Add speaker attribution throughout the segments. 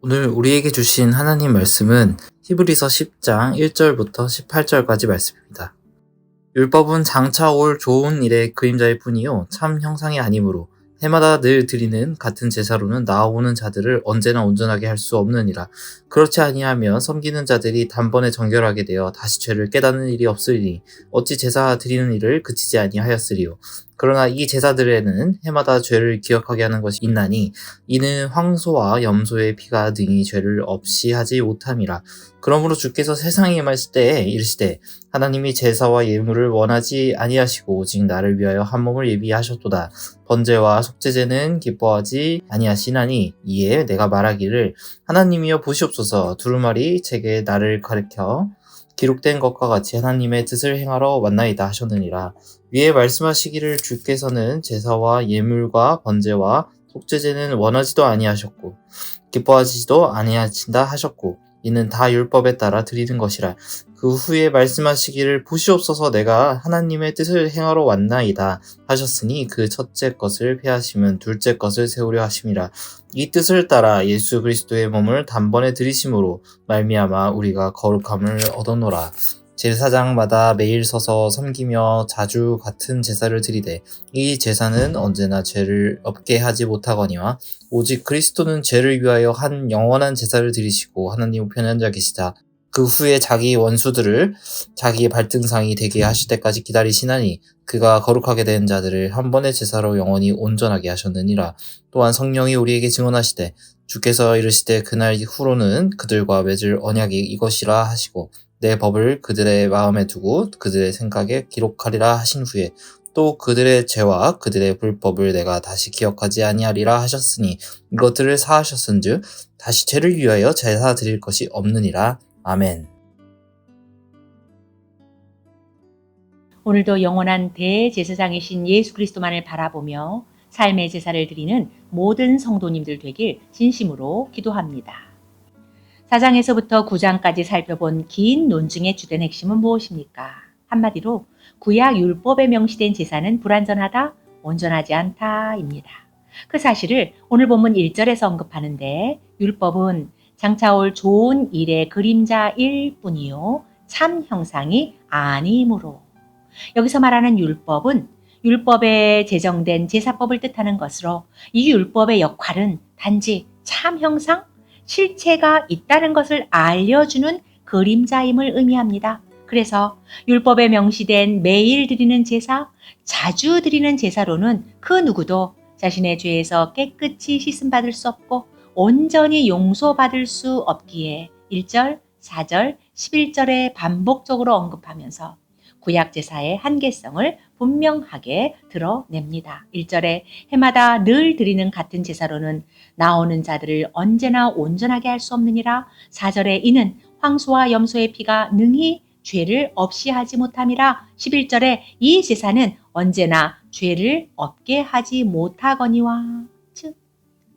Speaker 1: 오늘 우리에게 주신 하나님 말씀은 히브리서 10장 1절부터 18절까지 말씀입니다. 율법은 장차 올 좋은 일의 그림자일 뿐이요 참 형상이 아니므로 해마다 늘 드리는 같은 제사로는 나아오는 자들을 언제나 온전하게 할 수 없느니라. 그렇지 아니하면 섬기는 자들이 단번에 정결하게 되어 다시 죄를 깨닫는 일이 없으리니 어찌 제사 드리는 일을 그치지 아니하였으리요. 그러나 이 제사들에는 해마다 죄를 기억하게 하는 것이 있나니 이는 황소와 염소의 피가 등이 죄를 없이 하지 못함이라. 그러므로 주께서 세상에 임하실 때에 이르시되 하나님이 제사와 예물을 원하지 아니하시고 오직 나를 위하여 한 몸을 예비하셨도다. 번제와 속죄제는 기뻐하지 아니하시나니 이에 내가 말하기를 하나님이여 보시옵소서. 두루마리 책에 나를 가리켜 기록된 것과 같이 하나님의 뜻을 행하러 왔나이다 하셨느니라. 위에 말씀하시기를 주께서는 제사와 예물과 번제와 속죄제는 원하지도 아니하셨고 기뻐하지도 아니하신다 하셨고 이는 다 율법에 따라 드리는 것이라. 그 후에 말씀하시기를 보시옵소서 내가 하나님의 뜻을 행하러 왔나이다 하셨으니 그 첫째 것을 폐하시면 둘째 것을 세우려 하심이라. 이 뜻을 따라 예수 그리스도의 몸을 단번에 드리심으로 말미암아 우리가 거룩함을 얻었노라. 제사장마다 매일 서서 섬기며 자주 같은 제사를 드리되 이 제사는 언제나 죄를 없게 하지 못하거니와 오직 그리스도는 죄를 위하여 한 영원한 제사를 드리시고 하나님 우편에 앉아 계시다. 그 후에 자기 원수들을 자기의 발등상이 되게 하실 때까지 기다리시나니 그가 거룩하게 된 자들을 한 번의 제사로 영원히 온전하게 하셨느니라. 또한 성령이 우리에게 증언하시되 주께서 이르시되 그날 후로는 그들과 맺을 언약이 이것이라 하시고 내 법을 그들의 마음에 두고 그들의 생각에 기록하리라 하신 후에 또 그들의 죄와 그들의 불법을 내가 다시 기억하지 아니하리라 하셨으니 이것들을 사하셨은즉 다시 죄를 위하여 제사 드릴 것이 없느니라. 아멘.
Speaker 2: 오늘도 영원한 대제사장이신 예수 그리스도만을 바라보며 삶의 제사를 드리는 모든 성도님들 되길 진심으로 기도합니다. 4장에서부터 9장까지 살펴본 긴 논증의 주된 핵심은 무엇입니까? 한마디로 구약 율법에 명시된 제사는 불완전하다, 온전하지 않다입니다. 그 사실을 오늘 본문 1절에서 언급하는데 율법은 장차 올 좋은 일의 그림자일 뿐이요 참 형상이 아니므로. 여기서 말하는 율법은 율법에 제정된 제사법을 뜻하는 것으로 이 율법의 역할은 단지 참 형상, 실체가 있다는 것을 알려주는 그림자임을 의미합니다. 그래서 율법에 명시된 매일 드리는 제사, 자주 드리는 제사로는 그 누구도 자신의 죄에서 깨끗이 씻음받을 수 없고 온전히 용서받을 수 없기에 1절, 4절, 11절에 반복적으로 언급하면서 구약 제사의 한계성을 분명하게 드러냅니다. 1절에 해마다 늘 드리는 같은 제사로는 나오는 자들을 언제나 온전하게 할 수 없느니라. 4절에 이는 황소와 염소의 피가 능히 죄를 없이 하지 못함이라. 11절에 이 제사는 언제나 죄를 없게 하지 못하거니와. 즉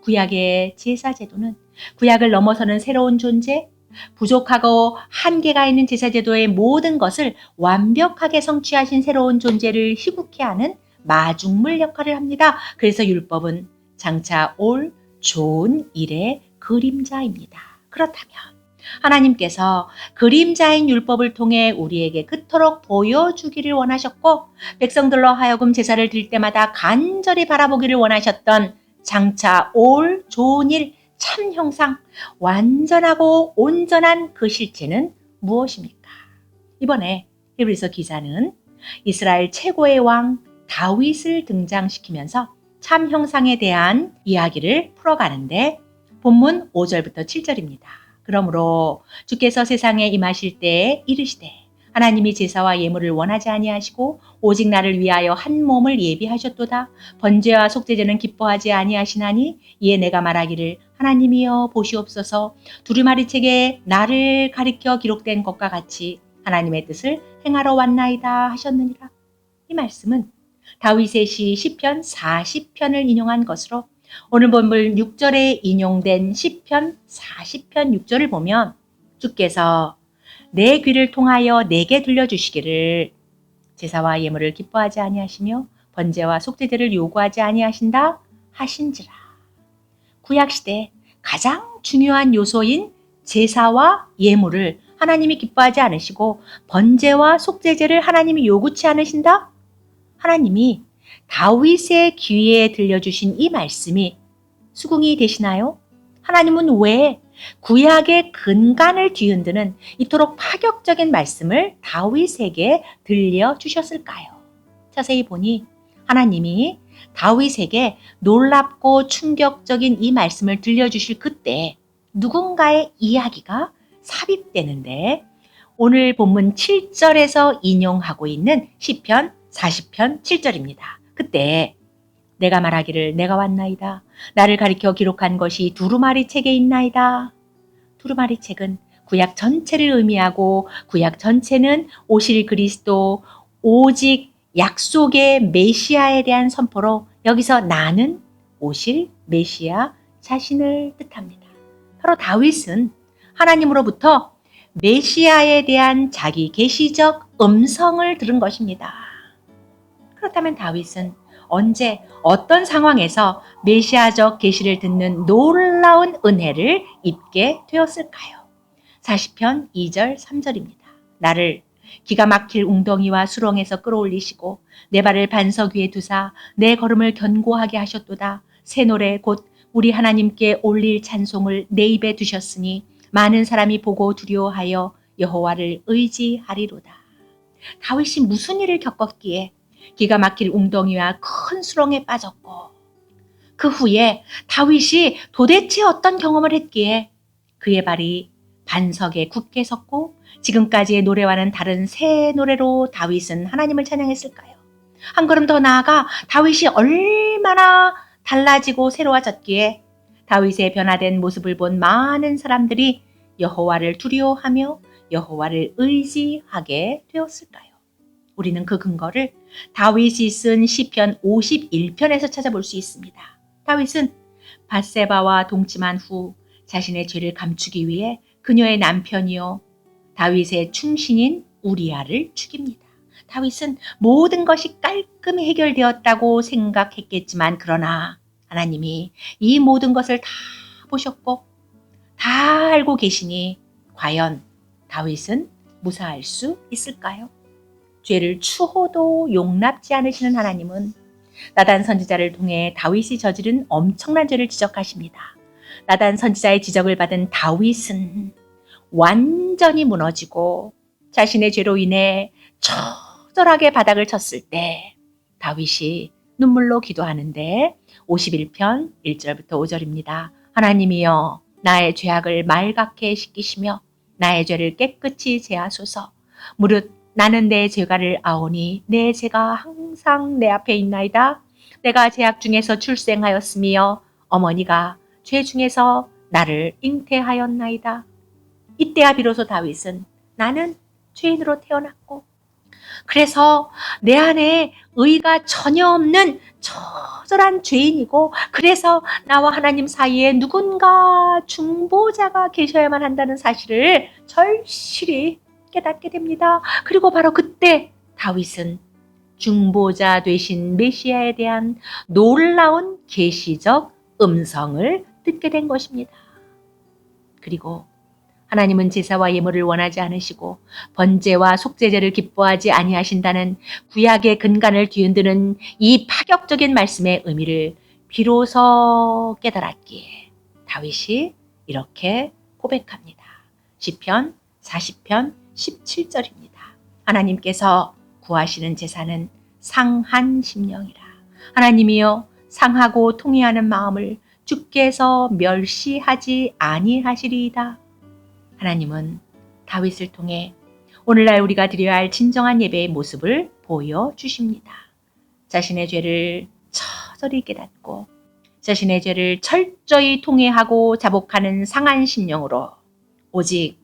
Speaker 2: 구약의 제사 제도는 구약을 넘어서는 새로운 존재, 부족하고 한계가 있는 제사제도의 모든 것을 완벽하게 성취하신 새로운 존재를 희국케 하는 마중물 역할을 합니다. 그래서 율법은 장차 올 좋은 일의 그림자입니다. 그렇다면 하나님께서 그림자인 율법을 통해 우리에게 그토록 보여주기를 원하셨고 백성들로 하여금 제사를 드릴 때마다 간절히 바라보기를 원하셨던 장차 올 좋은 일, 참 형상, 완전하고 온전한 그 실체는 무엇입니까? 이번에 히브리서 기자는 이스라엘 최고의 왕 다윗을 등장시키면서 참 형상에 대한 이야기를 풀어가는데 본문 5절부터 7절입니다. 그러므로 주께서 세상에 임하실 때에 이르시되 하나님이 제사와 예물을 원하지 아니하시고 오직 나를 위하여 한 몸을 예비하셨도다. 번제와 속죄제는 기뻐하지 아니하시나니 이에 내가 말하기를 하나님이여 보시옵소서. 두루마리 책에 나를 가리켜 기록된 것과 같이 하나님의 뜻을 행하러 왔나이다 하셨느니라. 이 말씀은 다윗의 시 시편 40편을 인용한 것으로 오늘 본문 6절에 인용된 시편 40편 6절을 보면 주께서 내 귀를 통하여 내게 들려주시기를 제사와 예물을 기뻐하지 아니하시며 번제와 속죄제를 요구하지 아니하신다 하신지라. 구약시대 가장 중요한 요소인 제사와 예물을 하나님이 기뻐하지 않으시고 번제와 속죄제를 하나님이 요구치 않으신다? 하나님이 다윗의 귀에 들려주신 이 말씀이 수긍이 되시나요? 하나님은 왜 구약의 근간을 뒤흔드는 이토록 파격적인 말씀을 다윗에게 들려주셨을까요? 자세히 보니 하나님이 다윗에게 놀랍고 충격적인 이 말씀을 들려주실 그때 누군가의 이야기가 삽입되는데 오늘 본문 7절에서 인용하고 있는 시편 40편 7절입니다. 그때 내가 말하기를 내가 왔나이다. 나를 가리켜 기록한 것이 두루마리 책에 있나이다. 두루마리 책은 구약 전체를 의미하고 구약 전체는 오실 그리스도 오직 약속의 메시아에 대한 선포로 여기서 나는 오실 메시아 자신을 뜻합니다. 바로 다윗은 하나님으로부터 메시아에 대한 자기 계시적 음성을 들은 것입니다. 그렇다면 다윗은 언제 어떤 상황에서 메시아적 계시를 듣는 놀라운 은혜를 입게 되었을까요? 40편 2절 3절입니다. 나를 기가 막힐 웅덩이와 수렁에서 끌어올리시고 내 발을 반석 위에 두사 내 걸음을 견고하게 하셨도다. 새 노래 곧 우리 하나님께 올릴 찬송을 내 입에 두셨으니 많은 사람이 보고 두려워하여 여호와를 의지하리로다. 다윗이 무슨 일을 겪었기에 기가 막힐 웅덩이와 큰 수렁에 빠졌고 그 후에 다윗이 도대체 어떤 경험을 했기에 그의 발이 반석에 굳게 섰고 지금까지의 노래와는 다른 새 노래로 다윗은 하나님을 찬양했을까요? 한 걸음 더 나아가 다윗이 얼마나 달라지고 새로워졌기에 다윗의 변화된 모습을 본 많은 사람들이 여호와를 두려워하며 여호와를 의지하게 되었을까요? 우리는 그 근거를 다윗이 쓴 시편 51편에서 찾아볼 수 있습니다. 다윗은 밧세바와 동침한 후 자신의 죄를 감추기 위해 그녀의 남편이요 다윗의 충신인 우리아를 죽입니다. 다윗은 모든 것이 깔끔히 해결되었다고 생각했겠지만 그러나 하나님이 이 모든 것을 다 보셨고 다 알고 계시니 과연 다윗은 무사할 수 있을까요? 죄를 추호도 용납지 않으시는 하나님은 나단 선지자를 통해 다윗이 저지른 엄청난 죄를 지적하십니다. 나단 선지자의 지적을 받은 다윗은 완전히 무너지고 자신의 죄로 인해 처절하게 바닥을 쳤을 때 다윗이 눈물로 기도하는데 51편 1절부터 5절입니다. 하나님이여 나의 죄악을 말갛게 씻기시며 나의 죄를 깨끗이 제하소서. 무릇 나는 내 죄가를 아오니 내 죄가 항상 내 앞에 있나이다. 내가 죄악 중에서 출생하였으며 어머니가 죄 중에서 나를 잉태하였나이다. 이때야 비로소 다윗은 나는 죄인으로 태어났고 그래서 내 안에 의가 전혀 없는 처절한 죄인이고 그래서 나와 하나님 사이에 누군가 중보자가 계셔야만 한다는 사실을 절실히 깨닫게 됩니다. 그리고 바로 그때 다윗은 중보자 되신 메시아에 대한 놀라운 계시적 음성을 듣게 된 것입니다. 그리고 하나님은 제사와 예물을 원하지 않으시고 번제와 속죄제를 기뻐하지 아니하신다는 구약의 근간을 뒤흔드는 이 파격적인 말씀의 의미를 비로소 깨달았기에 다윗이 이렇게 고백합니다. 시편 40편 17절입니다. 하나님께서 구하시는 제사는 상한 심령이라. 하나님이여 상하고 통회하는 마음을 주께서 멸시하지 아니하시리이다. 하나님은 다윗을 통해 오늘날 우리가 드려야 할 진정한 예배의 모습을 보여주십니다. 자신의 죄를 처절히 깨닫고 자신의 죄를 철저히 통회하고 자복하는 상한 심령으로 오직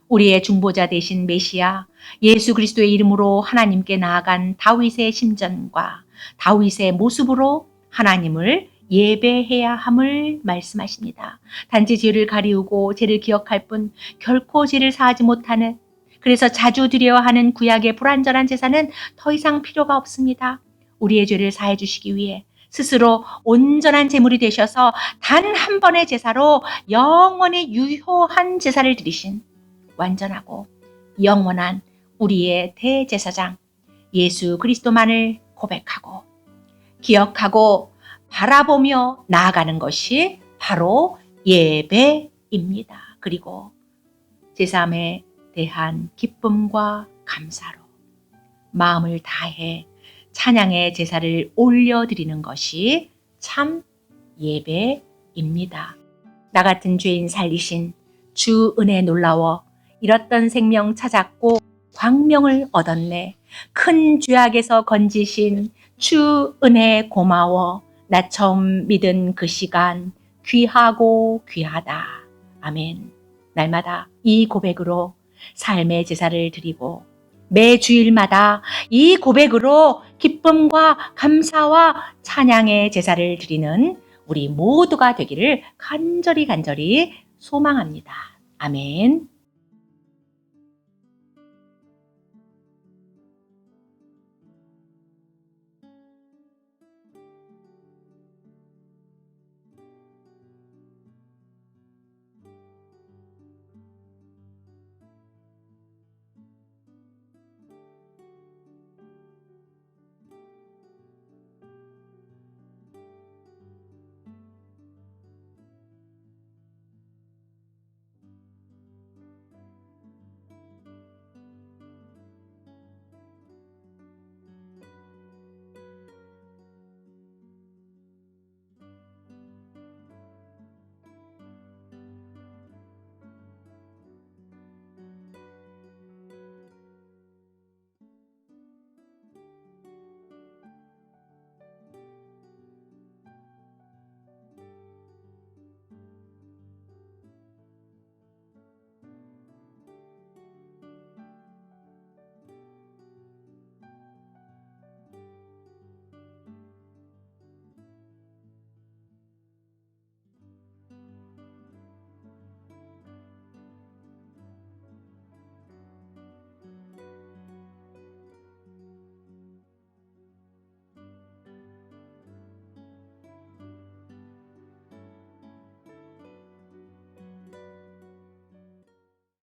Speaker 2: 우리의 중보자 되신 메시아 예수 그리스도의 이름으로 하나님께 나아간 다윗의 심전과 다윗의 모습으로 하나님을 예배해야 함을 말씀하십니다. 단지 죄를 가리우고 죄를 기억할 뿐 결코 죄를 사하지 못하는 그래서 자주 드려야 하는 구약의 불완전한 제사는 더 이상 필요가 없습니다. 우리의 죄를 사해 주시기 위해 스스로 온전한 제물이 되셔서 단 한 번의 제사로 영원히 유효한 제사를 드리신 완전하고 영원한 우리의 대제사장 예수 그리스도만을 고백하고 기억하고 바라보며 나아가는 것이 바로 예배입니다. 그리고 제사함에 대한 기쁨과 감사로 마음을 다해 찬양의 제사를 올려드리는 것이 참 예배입니다. 나 같은 죄인 살리신 주 은혜 놀라워 잃었던 생명 찾았고 광명을 얻었네. 큰 죄악에서 건지신 주 은혜 고마워. 나 처음 믿은 그 시간 귀하고 귀하다. 아멘. 날마다 이 고백으로 삶의 제사를 드리고 매 주일마다 이 고백으로 기쁨과 감사와 찬양의 제사를 드리는 우리 모두가 되기를 간절히 소망합니다. 아멘.